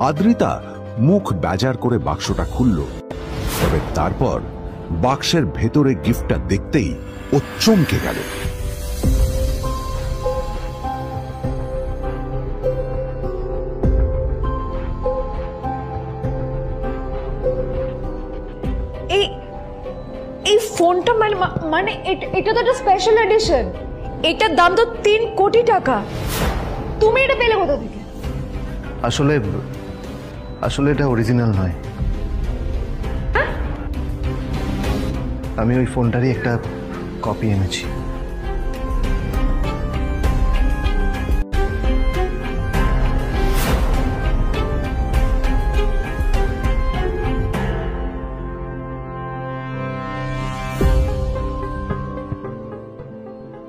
আদ্রিতা মুখ বেজার করে বাক্সটা খুলল, তবে তারপর বাক্সের ভেতরে গিফটটা দেখতেই ও চমকে গেল। এই ফোনটা মানে এটা তো একটা স্পেশাল এডিশন, এটার দাম তো 3 কোটি টাকা। তুমি এটা পেলে কোথা থেকে? আসলে এটা অরিজিনাল নয়, আমি ওই ফোনটারই একটা কপি এনেছি।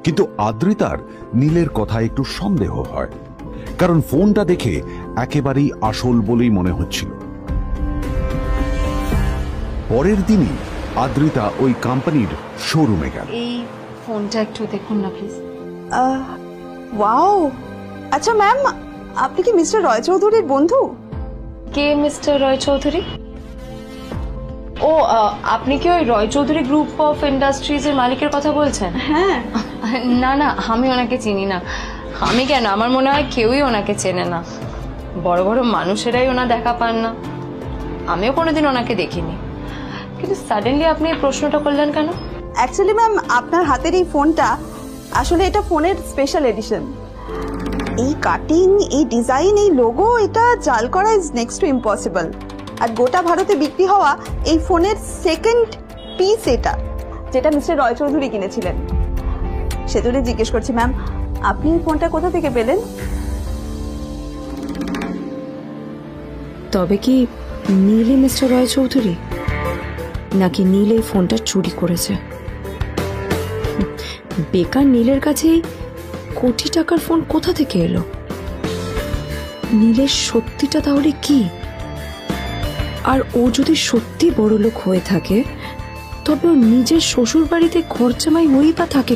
কিন্তু আদ্রিতার নীলের কথা একটু সন্দেহ হয়, কারণ ফোনটা দেখে একেবারেই আসল বলেই মনে হচ্ছিল। পরের দিনই আদ্রিতা ওই কোম্পানির শোরুমে গেল। এই ফোনটা একটু দেখুন না প্লিজ। ওয়াও, আচ্ছা ম্যাম, আপনি কি মিস্টার রয় চৌধুরীর বন্ধু? কে মিস্টার রয় চৌধুরী? ও, আপনি কি ওই রয় চৌধুরী গ্রুপ অফ ইন্ডাস্ট্রিজের মালিকের কথা বলছেন? হ্যাঁ। না না, আমি ওনাকে চিনি না। আমি কেন, আমার মনে হয় কেউই ওনাকে চেনে না। বড় বড় মানুষেরাই ওনা দেখা পান না। আমিও কোনোদিন ওনাকে দেখিনি, কিন্তু সাডেনলি আপনি এই প্রশ্নটা করলেন কেন? অ্যাকচুয়ালি ম্যাম, আপনার হাতের এই ফোনটা আসলে এটা ফোনের স্পেশাল এডিশন। এই কাটিং, এই ডিজাইন, এই লোগো, এটা জাল করা ইজ নেক্সট টু ইম্পসিবল। আর গোটা ভারতে বিক্রি হওয়া এই ফোনের সেকেন্ড পিস এটা, যেটা মিস্টার রয় চৌধুরী কিনেছিলেন। সেজন্য জিজ্ঞেস করছি ম্যাম, আপনি এই ফোনটা কোথা থেকে পেলেন? তবে কি নীল মিস্টার রয় চৌধুরী, নাকি নীল এই ফোনটা চুরি করেছে? বেকার নীলের কাছে কোটি টাকার ফোন কোথা থেকে এলো? নীলের সত্যিটা তাহলে কি? আর ও যদি সত্যি বড়লোক হয়ে থাকে, তবে ও নিজের শ্বশুর বাড়িতে ঘরজামাই হয়েই বা থাকে।